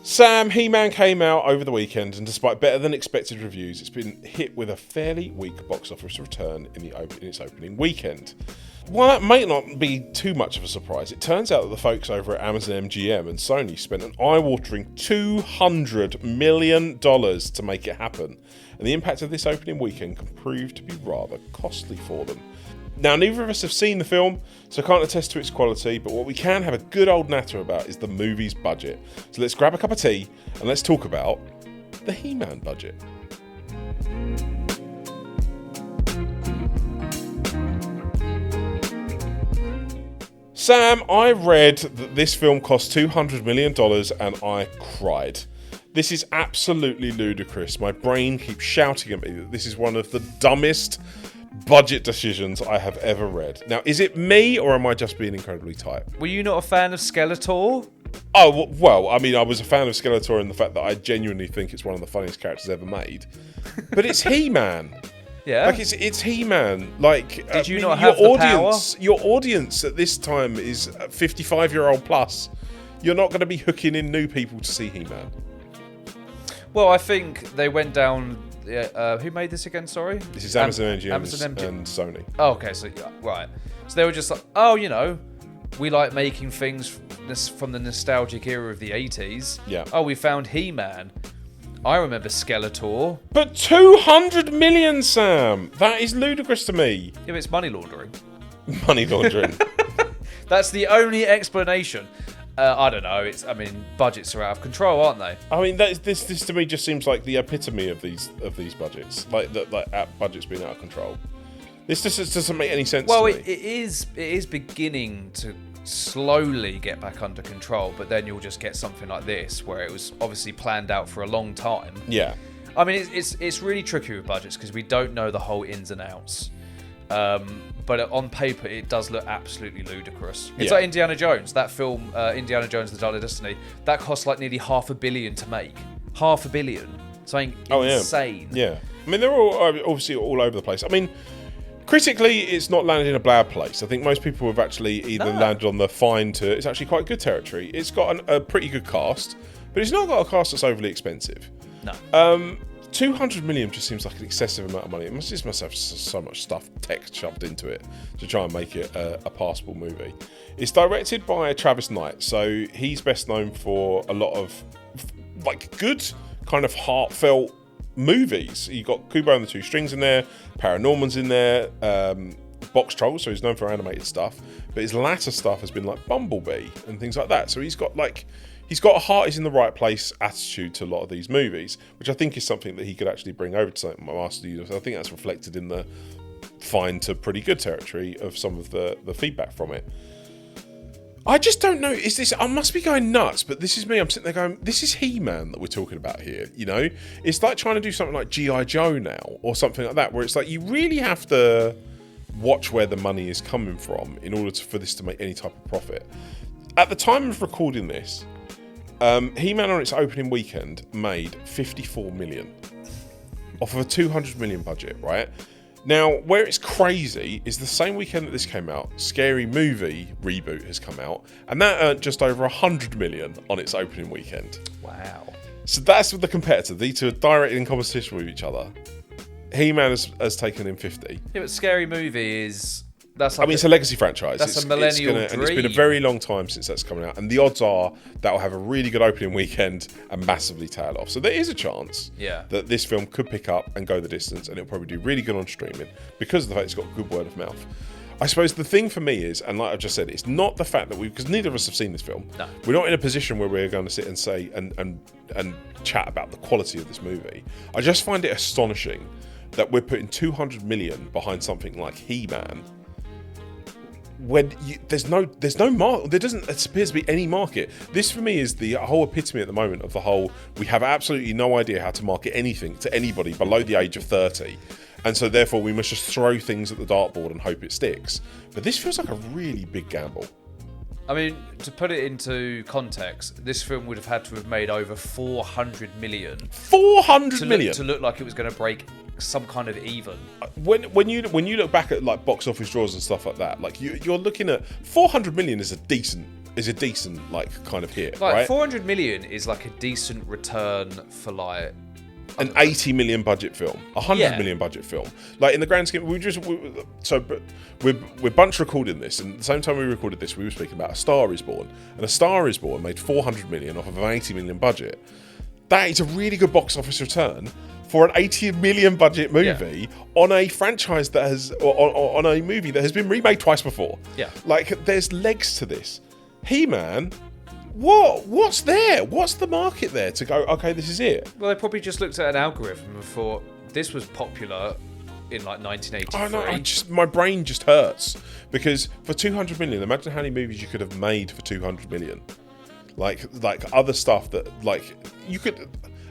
Sam, He-Man came out over the weekend, and despite better than expected reviews, it's been hit with a fairly weak box office return in its opening weekend. While that might not be too much of a surprise, it turns out that the folks over at Amazon MGM and Sony spent an eye-watering $200 million to make it happen, and the impact of this opening weekend can prove to be rather costly for them. Now, neither of us have seen the film, so I can't attest to its quality, but what we can have a good old natter about is the movie's budget. So let's grab a cup of tea and let's talk about the He-Man budget. Sam, I read that this film cost $200 million and I cried. This is absolutely ludicrous. My brain keeps shouting at me that this is one of the dumbest budget decisions I have ever read. Now, is it me or am I just being incredibly tight? Were you not a fan of Skeletor? Oh, well, I mean, I was a fan of Skeletor in the fact that I genuinely think it's one of the funniest characters ever made. But it's He-Man. Yeah. Like, it's He-Man. Like, Did you not have the power? Your audience at this time is 55-year-old plus. You're not going to be hooking in new people to see He-Man. Well, I think they went down... who made this again, sorry? This is Amazon MGM MGM. and Sony. Oh, okay, so, right. So they were just like, oh, you know, we like making things from the nostalgic era of the 80s. Yeah. Oh, we found He-Man. I remember Skeletor. But 200 million, Sam! That is ludicrous to me. Yeah, but it's money laundering. Money laundering. That's the only explanation. I don't know. Budgets are out of control, aren't they? I mean, this to me just seems like the epitome of these budgets, like budgets being out of control. This just doesn't make any sense. Well, to me. it is beginning to slowly get back under control, but then you'll just get something like this, where it was obviously planned out for a long time. Yeah. I mean, it's really tricky with budgets because we don't know the whole ins and outs. But on paper, it does look absolutely ludicrous. It's like Indiana Jones. That film, Indiana Jones: The Dial of Destiny, that cost like nearly $500 million to make. $500 million. Something insane. Yeah. I mean, they're all obviously all over the place. I mean, critically, it's not landed in a bad place. I think most people have actually either landed on the fine to it's actually quite good territory. It's got a pretty good cast, but it's not got a cast that's overly expensive. No. 200 million just seems like an excessive amount of money. It must have so much tech shoved into it to try and make it a passable movie. It's directed by Travis Knight, so he's best known for a lot of like good kind of heartfelt movies. You got Kubo and the Two Strings in there, Paranorman's in there, Box Trolls, so he's known for animated stuff. But his latter stuff has been like Bumblebee and things like that. So he's got a heart is in the right place attitude to a lot of these movies, which I think is something that he could actually bring over to something like Master Universe. I think that's reflected in the fine to pretty good territory of some of the feedback from it. I just don't know. I must be going nuts, but this is me. I'm sitting there going, this is He-Man that we're talking about here, you know? It's like trying to do something like G.I. Joe now, or something like that, where it's like you really have to watch where the money is coming from in order for this to make any type of profit. At the time of recording this, He-Man on its opening weekend made $54 million off of a $200 million budget, right? Now, where it's crazy is the same weekend that this came out, Scary Movie reboot has come out, and that earned just over $100 million on its opening weekend. Wow. So that's with the competitor. These two are directly in competition with each other. He-Man has taken in 50. Yeah, but Scary Movie is... it's a legacy franchise. That's a millennial dream. And it's been a very long time since that's coming out. And the odds are that will have a really good opening weekend and massively tail off. So there is a chance that this film could pick up and go the distance, and it'll probably do really good on streaming because of the fact it's got good word of mouth. I suppose the thing for me is, and like I've just said, it's not the fact that because neither of us have seen this film. No. We're not in a position where we're going to sit and say and chat about the quality of this movie. I just find it astonishing that we're putting 200 million behind something like He-Man when there doesn't appear to be any market. This for me is the whole epitome at the moment of the whole, we have absolutely no idea how to market anything to anybody below the age of 30. And so therefore we must just throw things at the dartboard and hope it sticks. But this feels like a really big gamble. I mean, to put it into context, this film would have had to have made over 400 million. 400 million? To look like it was going to break some kind of even. When you look back at like box office draws and stuff like that, like you're looking at 400 million is a decent is a decent kind of hit, Like right? 400 million is like a decent return for like An 80 million budget film, 100 Yeah. million budget film. Like in the grand scheme, we're bunch recording this, and at the same time we recorded this, we were speaking about A Star Is Born, and A Star Is Born made 400 million off of an 80 million budget. That is a really good box office return for an 80 million budget movie on a franchise that has, or on a movie that has been remade twice before. Yeah. Like there's legs to this. He-Man. What's there? What's the market there to go, okay, this is it? Well, they probably just looked at an algorithm and thought this was popular in like 1983. Oh no, my brain just hurts because for 200 million, imagine how many movies you could have made for 200 million. Like other stuff that you could.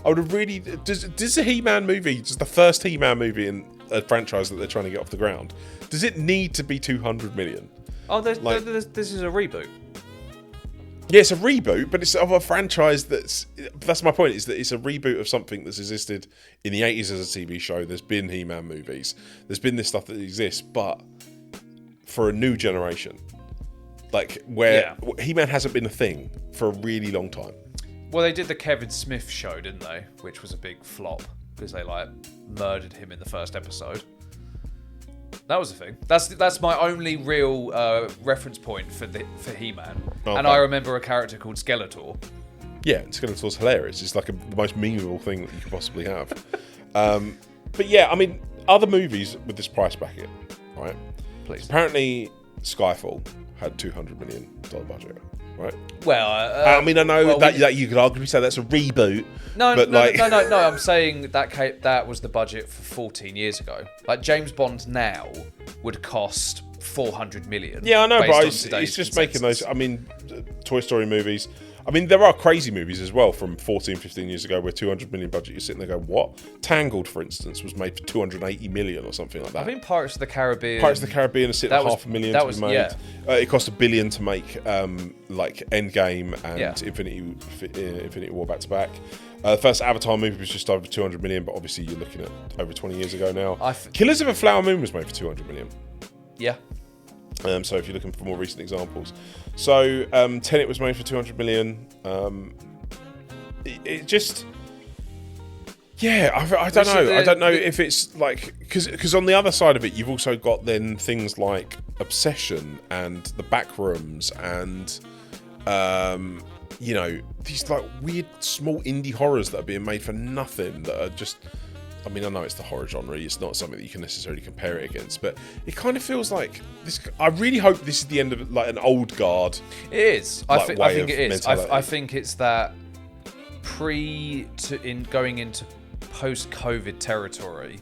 I would have really. Does the He-Man movie, just the first He-Man movie in a franchise that they're trying to get off the ground, does it need to be 200 million? Oh, this is a reboot. Yeah, it's a reboot, but it's of a franchise that's my point, is that it's a reboot of something that's existed in the 80s as a TV show. There's been He-Man movies. There's been this stuff that exists, but for a new generation. Like, where He-Man hasn't been a thing for a really long time. Well, they did the Kevin Smith show, didn't they? Which was a big flop because they murdered him in the first episode. That was a thing. That's my only real reference point for He-Man. Okay. And I remember a character called Skeletor. Yeah, and Skeletor's hilarious. It's like the most memeable thing that you could possibly have. But yeah, I mean, other movies with this price bracket, right? Please. Apparently, Skyfall had $200 million budget, right? Well, I mean, I know that you could arguably say that's a reboot. No. I'm saying that was the budget for 14 years ago. Like James Bond now would cost 400 million. Yeah, I know, based but on it's today's just consensus. making those. I mean, Toy Story movies. I mean, there are crazy movies as well from 14, 15 years ago where 200 million budget, you're sitting there going, what? Tangled, for instance, was made for 280 million or something like that. I think Pirates of the Caribbean. Pirates of the Caribbean are sitting at $500,000 to be made. Yeah. It cost $1 billion to make Endgame and Yeah. Infinity War back to back. The first Avatar movie was just over 200 million, but obviously you're looking at over 20 years ago now. Killers of a Flower Moon was made for 200 million. Yeah. So if you're looking for more recent examples. So Tenet was made for 200 million. It just... Yeah, I don't know. I don't know if it's like... Because on the other side of it, you've also got then things like Obsession and The Backrooms and... these like weird small indie horrors that are being made for nothing that are just... I mean, I know it's the horror genre. It's not something that you can necessarily compare it against, but it kind of feels like this. I really hope this is the end of like an old guard. It is. I think it is. Mentality. I think it's that going into post-COVID territory,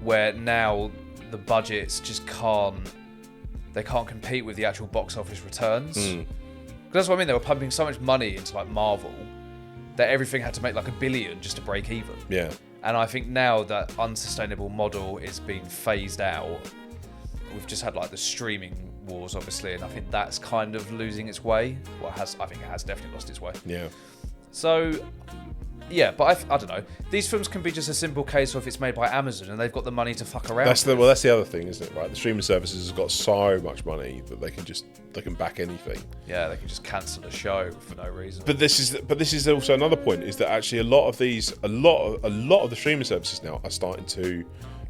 where now the budgets just can't compete with the actual box office returns. Because that's what I mean. They were pumping so much money into like Marvel that everything had to make like $1 billion just to break even. Yeah. And I think now that unsustainable model is being phased out, we've just had like the streaming wars, obviously, and I think that's kind of losing its way. Well, I think it has definitely lost its way. Yeah. So, yeah, but I don't know. These films can be just a simple case of it's made by Amazon and they've got the money to fuck around. That's the other thing, isn't it? Right, the streaming services have got so much money that they can back anything. Yeah, they can just cancel a show for no reason. But this is also another point, is that actually a lot of the streaming services now are starting to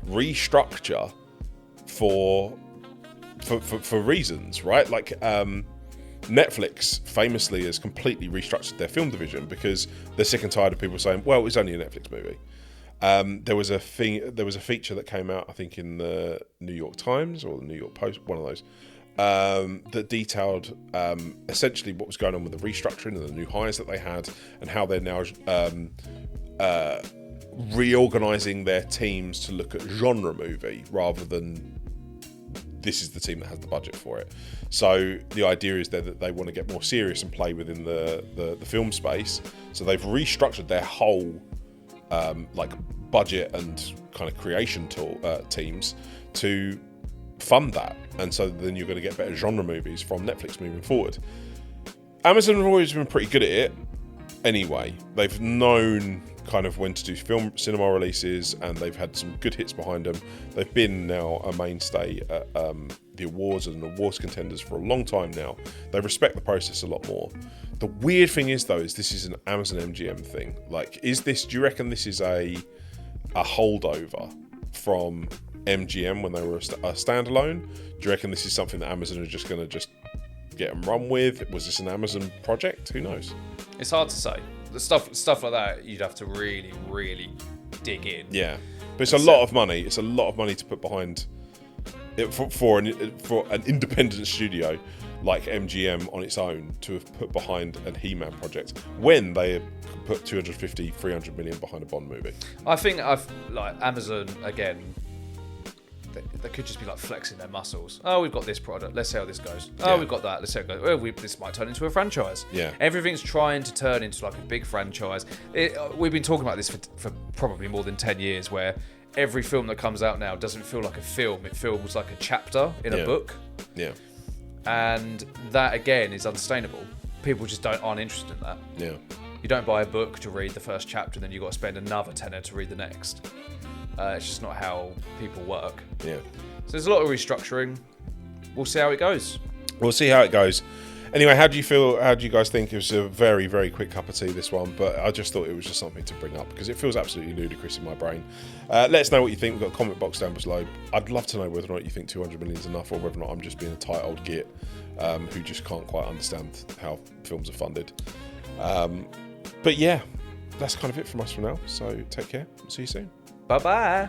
restructure for reasons, right? Like Netflix famously has completely restructured their film division because they're sick and tired of people saying, well, it's only a Netflix movie. There was a feature that came out, I think, in the New York Times or the New York Post, one of those, that detailed essentially what was going on with the restructuring and the new hires that they had and how they're now reorganizing their teams to look at genre movie rather than this is the team that has the budget for it. So the idea is that they want to get more serious and play within the film space. So they've restructured their whole budget and kind of creation teams to fund that. And so then you're going to get better genre movies from Netflix moving forward. Amazon have always been pretty good at it. Anyway, they've known kind of when to do cinema releases, and they've had some good hits behind them. They've been now a mainstay at the awards and awards contenders for a long time now. They respect the process a lot more. The weird thing is, though, is this is an Amazon MGM thing. Like, do you reckon this is a holdover from MGM when they were a standalone? Do you reckon this is something that Amazon are just going to just get and run with? Was this an Amazon project? Who knows? It's hard to say. The stuff like that, you'd have to really, really dig in. Yeah, but it's a lot of money. It's a lot of money to put behind it for an independent studio like MGM on its own to have put behind a He-Man project when they put 250, 300 million behind a Bond movie. I think Amazon again. They could just be like flexing their muscles. Oh, we've got this product. Let's see how this goes. Oh, we've got that. Let's see how it goes. Well, this might turn into a franchise. Yeah. Everything's trying to turn into like a big franchise. We've been talking about this for probably more than 10 years, where every film that comes out now doesn't feel like a film. It feels like a chapter in a book. Yeah. And that, again, is unsustainable. People just aren't interested in that. Yeah. You don't buy a book to read the first chapter, and then you've got to spend another tenner to read the next. It's just not how people work. Yeah. So there's a lot of restructuring. We'll see how it goes. We'll see how it goes. Anyway, how do you feel? How do you guys think? It was a very, very quick cup of tea, this one, but I just thought it was just something to bring up because it feels absolutely ludicrous in my brain. Let us know what you think. We've got a comment box down below. I'd love to know whether or not you think 200 million is enough, or whether or not I'm just being a tight old git who just can't quite understand how films are funded. But yeah, that's kind of it from us for now. So take care. See you soon. Bye-bye.